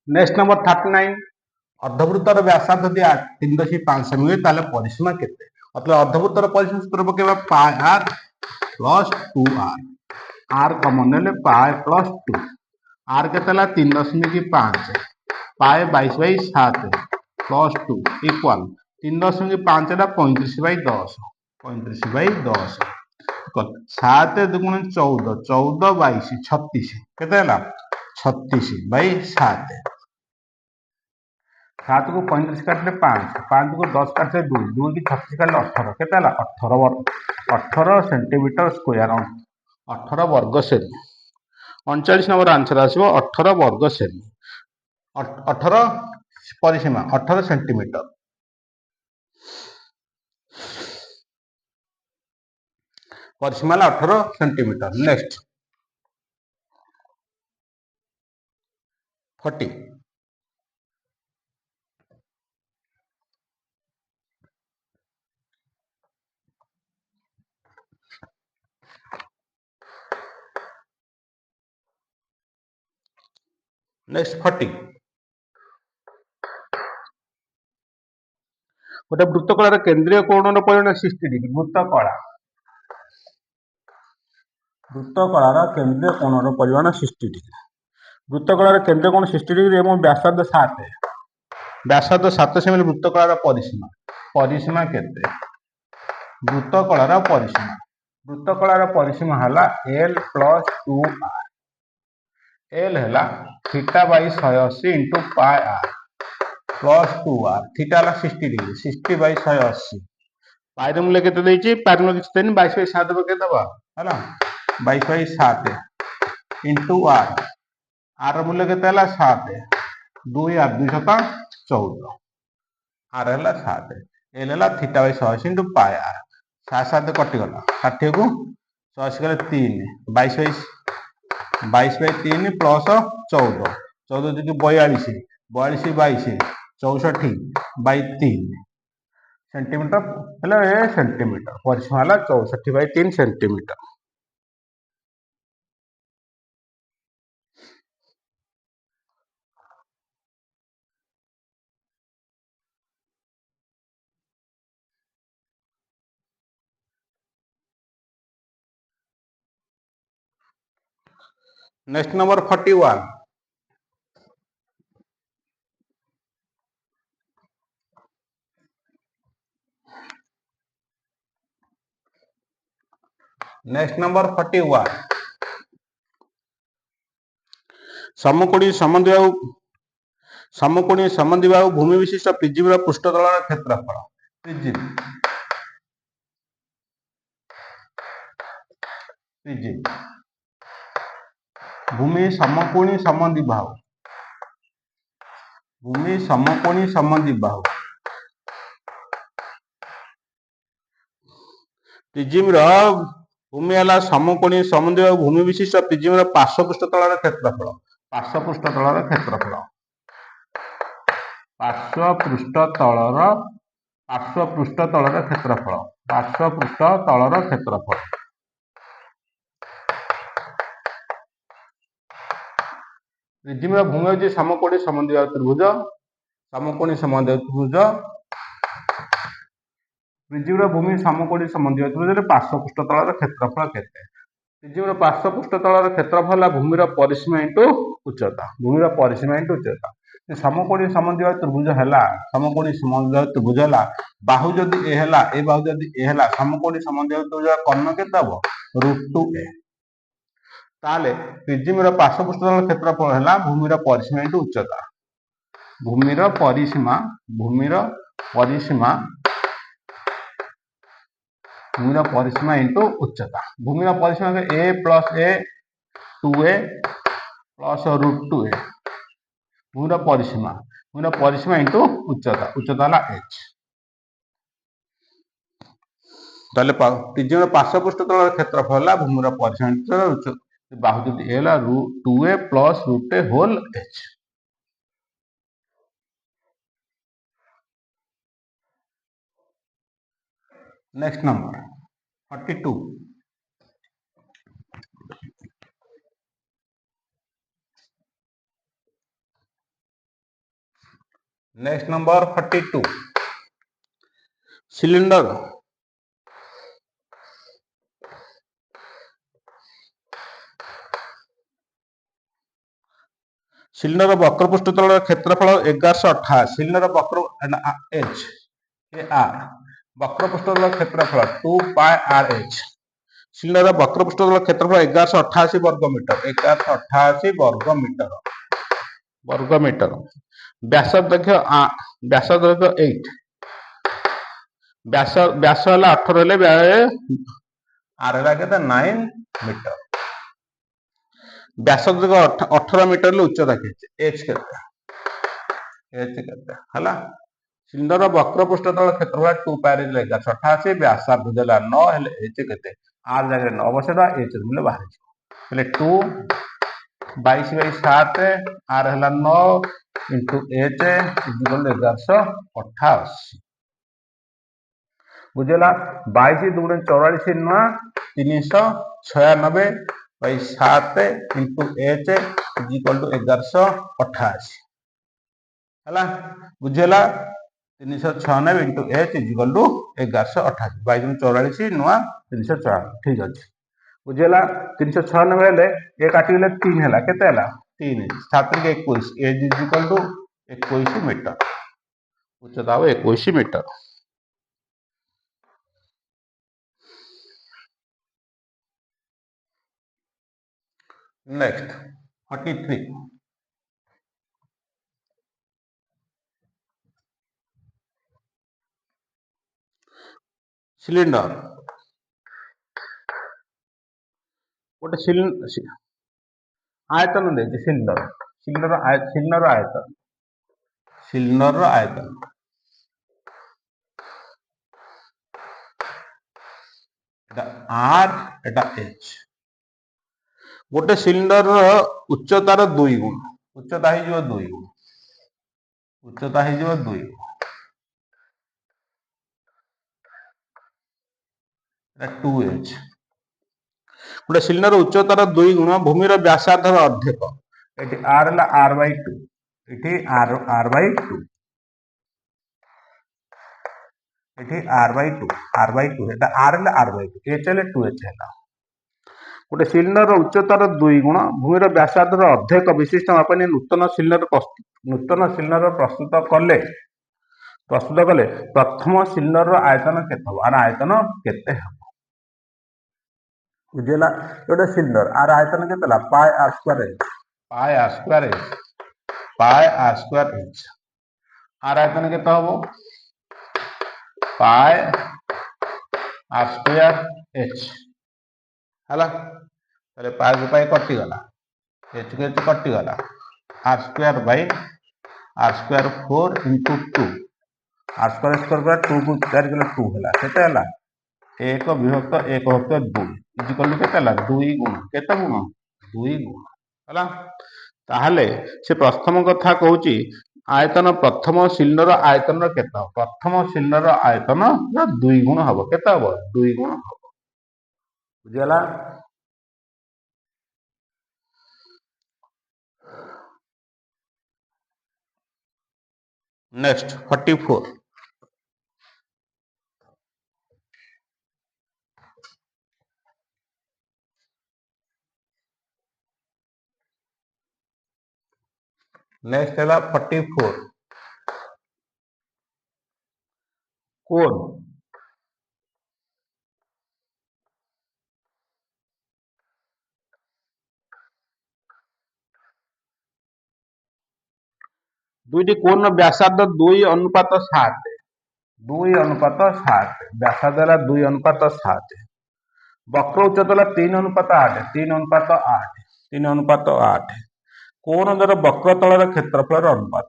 Next number 39 अर्धवृत्तर व्यासार्ध यदि 3.5 semi हुए ताले परिसीमा केते मतलब अर्धवृत्तर परिसीमा सूत्र पकेबा pi r plus 2r r common ले पाई प्लस 2 आर केतेला 3.5 पाई 22/7 प्लस 2 इक्वल 3.5 टा 35/10 35/10 7 दुगुण 14 14 22 36 केते 36/7 7 को 35 काटले 5 5 को 10 काटले 2 2 की 36 काटले 18 केते 18 सेंटीमीटर स्क्वायर 18 वर्ग सेमी 39 नंबर आंसर आसो 18 वर्ग सेमी 18 परिसीमा 18 सेंटीमीटर परिसीमा 18 सेंटीमीटर नेक्स्ट 40 नेक्स्ट 40 गोटे वृत्तकलार केंद्रीय कोणर परिमाण 60 डिग्री वृत्तकलार केंद्रीय कोणर परिमाण 60 डिग्री वृत्तकलार केंद्रीय कोण 60 डिग्री एवं व्यासार्ध 7 सेमी वृत्तकलार परिसीमा परिसीमा केते वृत्तकलार परिसीमा हला l प्लस 2r l हला theta by 180 into pi r plus 2r theta हला 60 डिग्री 60 बाई 180 पाई रे मूल्य केते देछि पाई रे किछ देनि 22/7 पके दबा हला 22/7 इंटू r r मूल्य केते हला 7 2 r 2 7 14 r हला 7 l हला theta by 180 into pi r 7 7 कटि गला 60 को 180 गले 3 22/3 प्लस 14 14 जी 42 42 22 64 बाई 3 सेंटीमीटर हेला ए सेंटीमीटर परिसीमा हला 64/3 centimetre next number 41 next number 41 समकोणी समद्विबाहु भूमि विशिष्ट पृथ्वीर पृष्ठतल क्षेत्रफल पृथ्वी भूमि समकोणी समद्विबाहु पृथ्वीर भूमि है समकोणी समद्विबाहु भूमि विशिष्ट पृथ्वीर पार्श्व पृष्ठतल क्षेत्रफल पार्श्व पृष्ठतल क्षेत्रफल पृथ्वीर भूमि हूँ समकोणी समद्विबाहु त्रिभुज पृथ्वीर भूमि समकोणी समद्विबाहु त्रिभुज पार्श्व पृष्ठतल क्षेत्रफल केते पृथ्वीर पार्श्व पृष्ठतल क्षेत्रफल भूमिर परिसीमा इंटू उच्चता समकोणी समद्विबाहु त्रिभुज है बाहु जदि ए है ए बाहु जदि ए है समकोणी समद्विबाहु त्रिभुज कर्ण केते हबो √2a ताले पृथ्वीर पार्श्व पृष्ठतल क्षेत्रफल है भूमिर परिसीमा इंटू उच्चता भूमिर परिसीमा इंटू उच्चता भूमिर परिसीमा a plus a 2a plus √2a भूमिर परिसीमा इंटू उच्चता हला h ताले पृथ्वीर पार्श्व पृष्ठतल क्षेत्रफल है भूमिर परिसीमा इंटू उच्चता बाहु जदि ए है 2a plus √a whole h next number 42 next number 42 cylinder cylinder वक्र पृष्ठ तल क्षेत्रफल 1188 सिलिंडर वक्र एच ए आर वक्र पृष्ठ तल क्षेत्रफल 2 पाई आर एच सिलिंडर वक्र पृष्ठ तल क्षेत्रफल 1188 वर्ग मीटर 1188 वर्ग मीटर व्यास दैर्घ्य 8 व्यास 18 हेले आर केते 9 मीटर व्यास दैर्घ्य 18 मीटर उच्चता केते एच केते हला सिलिंडर वक्र पृष्ठ तल क्षेत्रफल 2 पाई 1188 व्यासार्ध देला 9 हेले एच केते आर जगह 9 बसेदा एच मूल्य बाहर हेले 2 22/7 आर हला 9 इंटू एच इक्वल 1188 बुझेला 22 दुगुणे 44 नुआ 396/7 इंटू एच इक्वल 1188 हला बुझेला 396 इंटू एच इक्वल 1188 22 44 नुआ 396 ठीक अछि बुझेला 396 हेले ए काटिले 3 हैला केते हैला 3 7 के 21 एज इक्वल 21 मीटर उच्चता 21 मीटर नेक्स्ट 43 सिलिंडर गोटे आयतन देखिए सिलिंडर सिलिंडर आयतन आर एटा एच गोटे सिलिंडर उच्चतार 2 गुण उच्चता ही 2 गुण उच्चता ही 2 गुण 2h गोटे सिलिंडर उच्चतार 2 गुण भूमिर व्यासार्धर अर्धेक एटी आर ला r/2 एटी r/2 एटी r/2 एटा r ला r/2 h ले 2h हैला गोटे सिलिंडर उच्चतार 2 गुण भूमिर व्यासार्धर अर्धेक विशिष्ट मापनी नूतन सिलिंडर प्रस्तुत कले प्रथम सिलिंडर आयतन केते हो आर आयतन केते हो बुझेला गोटे सिलिंडर आर आयतन केतेला पाई आर स्क्वायर एच आर आयतन केते हो पाई आर स्क्वायर एच हला ताले पाई को पाई कटि गला एच को एच कटि गला r square by r square 4 into 2 r square square 2 को 4 गला 2 हला केते हला 1 विभक्त 1 भक्त 2 इक्वल केते हला 2 गुण केते गुण 2 गुण हला ताहले से प्रथम कथा कहूची आयतन प्रथम सिलिंडर आयतन केते हो प्रथम सिलिंडर आयतन 2 गुण हबो केते हबो 2 गुण हबो बुझला नेक्स्ट 44 नेक्स्ट है 44 कोण दुईटी कोण व्यासार्ध 2:7 2:7 व्यासार्ध 2:7 वक्र उच्चता 3:8 3:8 3:8 कोण द्वारा वक्र तलर क्षेत्रफल अनुपात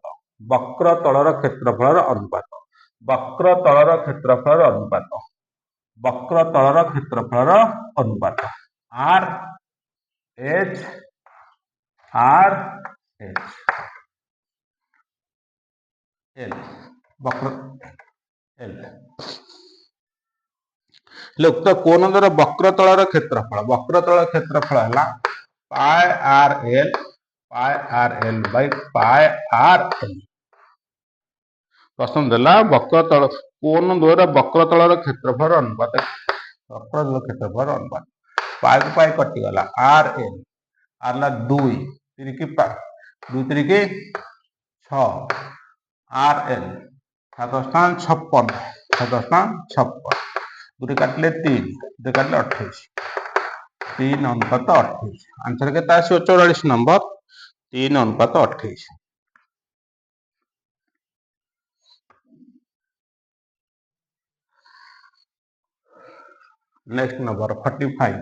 वक्र तलर क्षेत्रफल अनुपात वक्र तलर क्षेत्रफल अनुपात वक्र तलर क्षेत्रफल अनुपात आर एच एल वक्र एल उक्त कोण द्वारा वक्र तलर क्षेत्रफल है pi r l by pi r l प्रश्न देला वक्रतल कोण द्वयर वक्रतलर क्षेत्रफल अनुपात वक्रतल क्षेत्रफल अनुपात पाई को पाई कटिगला आर एन आरला 2 3 2 3 6 आर एन 7 56 56 दूरी काटिले 3 दूरी काटिले 28 3 अनुपात 28 आंसर के 44 नंबर 3 अनुपात 28। नेक्स्ट नंबर 45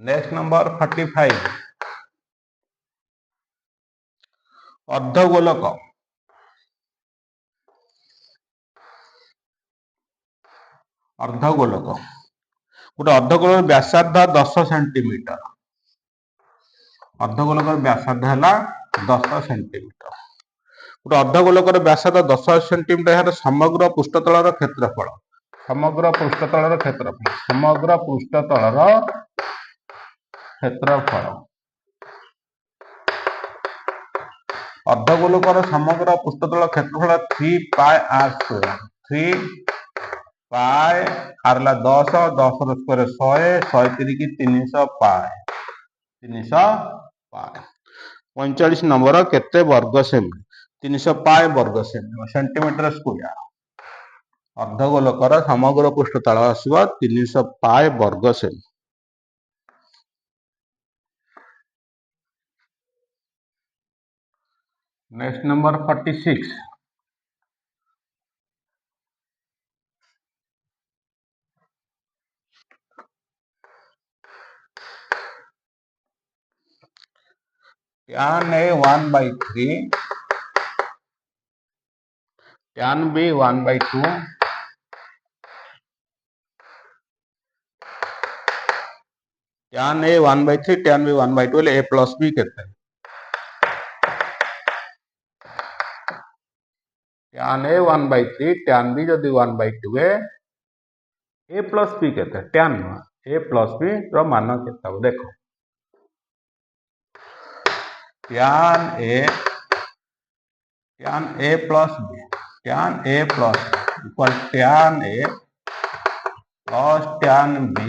नेक्स्ट नंबर 45 अर्धगोलक अर्धगोलक गोटे अर्धगोलक व्यासार्ध 10 सेंटीमीटर अर्धगोलक व्यासार्ध है 10 सेंटीमीटर गोटे अर्धगोलक व्यासार्ध 10 सेंटीमीटर यार समग्र पृष्ठतलर क्षेत्रफल समग्र पृष्ठतलर क्षेत्रफल समग्र पृष्ठतलर क्षेत्रफल अर्धगोलकर समग्र पृष्ठतल क्षेत्रफल 3 pi r square 3 pi r 10 10 square 100 100 की 300 पाई 300 पाई 45 नंबर केते वर्ग सेमी 300 पाई वर्ग सेमी सेंटीमीटर स्क्वायर अर्धगोलकर समग्र पृष्ठतल आसव 300 पाई वर्ग semi. Next number 46 tan A 1/3 tan B 1/2 tan A 1/3 tan B 1/2 A plus B केते tan A 1/3 tan B जदि 1/2 A प्लस B केते tan A plus B रो मान केते देखो tan A plus B tan A plus equal tan A plus tan B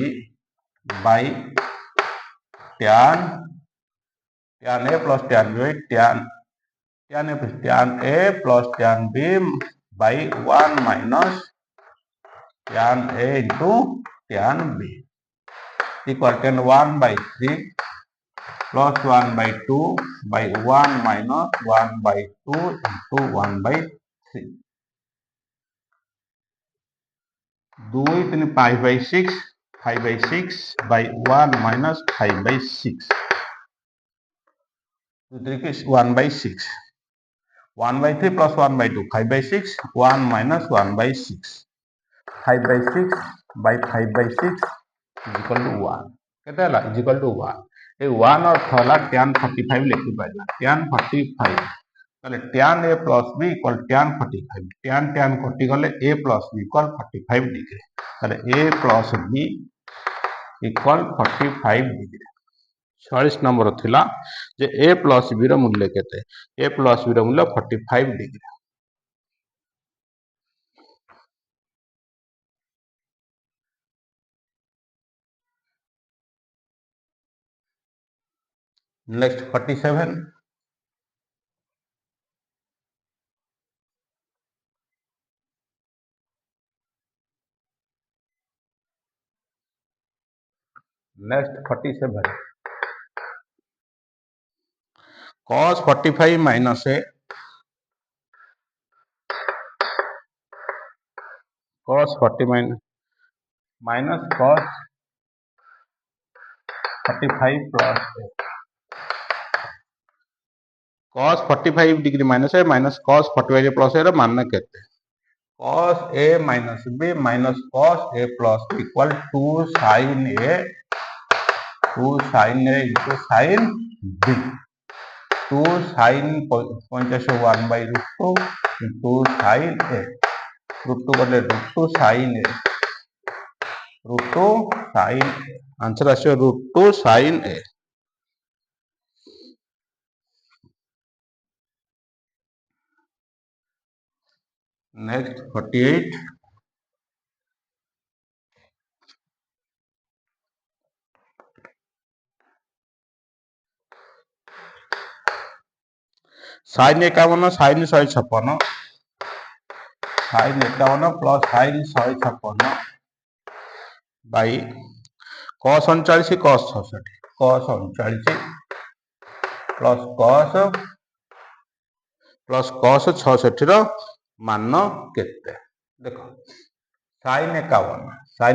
by tan A plus tan B tan A plus tan B by 1 minus tan A into tan B equal tan 1/3 plus 1/2 by 1 minus 1/2 into 1/3 2 3 5/6 5/6 by 1 minus 5/6 1/6 1/3 plus 1/2 5/6 1 minus 1/6 5/6 by 5/6 is equal to 1 केते हला is equal to 1 ए 1 अर्थ हला tan 45 लिखि पाइला tan 45 ताले tan A plus B equal tan 45 tan कटि गले A plus B equal 45 degree ताले A plus B equal 45 degree 46 number थिला जे A plus B रो मूल्य केते A plus B रो मूल्य 45 degree. Next 47 next 47 cos 45 minus A cos 40 minus cos 45 plus A cos 45 degree minus A minus cos 45 plus A रो मान केते cos A minus B minus cos A plus B equal 2 sin A into sin B 2 sin 1 by root 2 into sin A root 2 बदले root 2 sin A root 2 sin A answer आसे root 2 sin A next 48 sin 51 sin 156 sin 51 plus sin 156 by cos 39 cos 66 cos 39 plus cos 66 ର मान केते देखो sin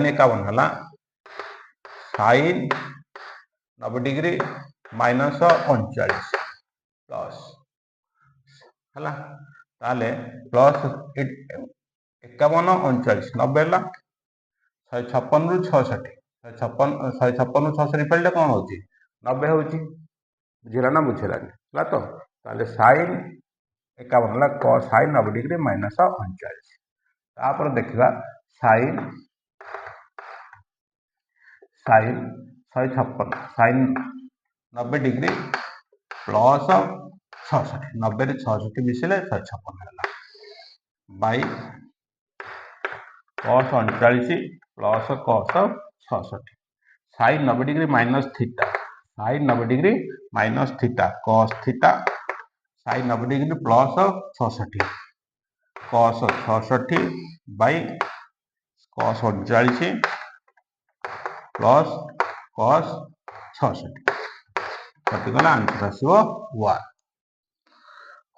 51 हला sin 90 degree minus 39 plus हला ताले plus 51 39 90 हला 156 रु 66 156 ରୁ 66 पड़े कौन होची 90 होची बुझिला ना बुझिलानी हला तो ताले sin 51 हला cos sin 90 डिग्री माइनस 39 तापर देखिबा sin 156 sin 90 डिग्री प्लस 66 90 रे 66 मिसिले 156 हला by cos 39 plus cos 66 sin 90 degree minus theta sin 90 degree minus theta cos theta sin 90 degree plus 66 cos 66 by cos 39 plus cos 66 कटिगला answer आसीबो 1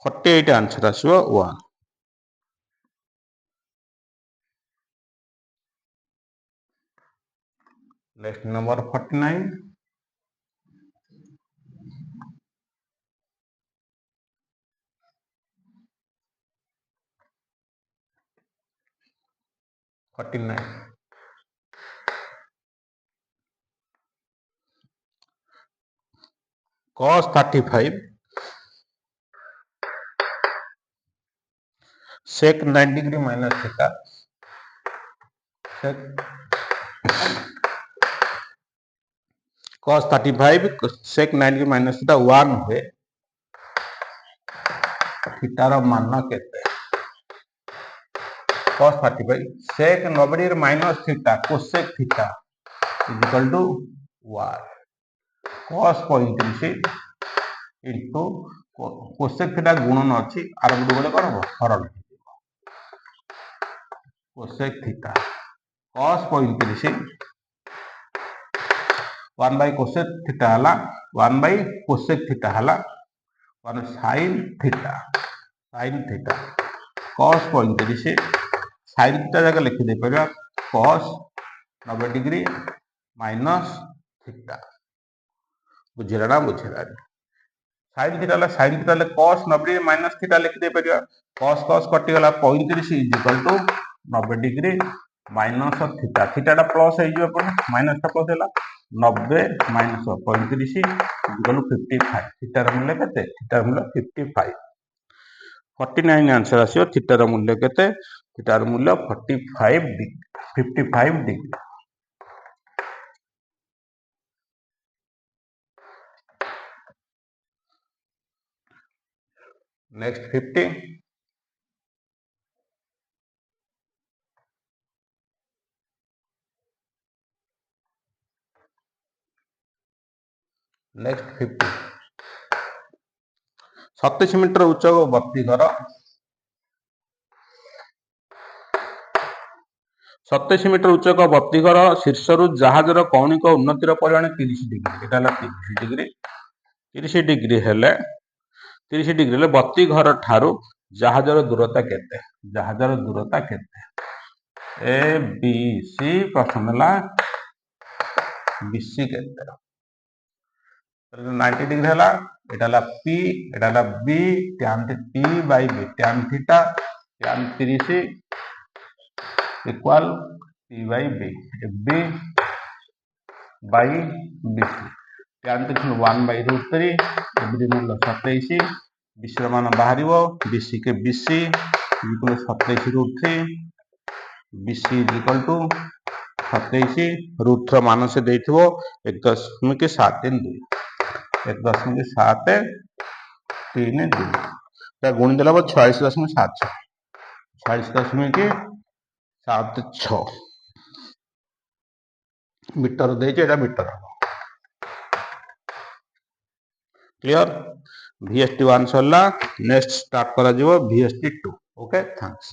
48 answer आसीबो 1 next number 49 cos 35 sec 90 degree minus theta sec cos 35 sec 90 degree minus theta 1 हुए theta rho मान केते cos 35 sec 90 degree minus theta cosec theta equal to 1 cos 35 into cosec theta गुणन अछि आर गुड बोले करबो हरण cosec theta cos 35 1 by cosec theta हला 1 by cosec थीटा हला 1 sin theta cos 35 sin theta जगह लिखि दे परिया cos 90 डिग्री माइनस थीटा बुझिला ना बुझिला sin थीटा ले cos 90 माइनस थीटा लिखि दे परिया cos कटि गला 35 equal to 90 degree minus theta theta plus है जो माइनस टा प्लस हैला 90 माइनस 35 इक्वल टू 55 थीटा र मूल्य केते थीटा र मूल्य 55 49 आंसर आसीयो थीटा र मूल्य केते थीटा र मूल्य 55 डिग्री नेक्स्ट 50 नेक्स्ट 50 27 मीटर उच्चक बत्ती घर 27 मीटर उच्चक बत्ती घर शीर्षरु जहाजर कौणिक उन्नतिर परिमाण 30 डिग्री एटा ला 30 डिग्री हेले 30 डिग्री हेले बत्ती घर ठारू जहाजर दूरता केते ए बी सी प्रश्न ला बीसी केते 90 डिग्री हला एटा ला पी एटा ला b tan p by b tan theta tan 30 equal p by b b by bc tan 30 1 by √3 b मूल्य 27 bc ର मान बाहरिबो bc के bc equal 27 √3 bc equal to 27 root ର मान से देथिबो 1.732 1.732 गुणी देला 46.76 40.76 मीटर देचे एटा मीटर हम क्लियर VST1 सरला नेक्स्ट स्टार्ट करा जीवो VST2 ओके थैंक्स।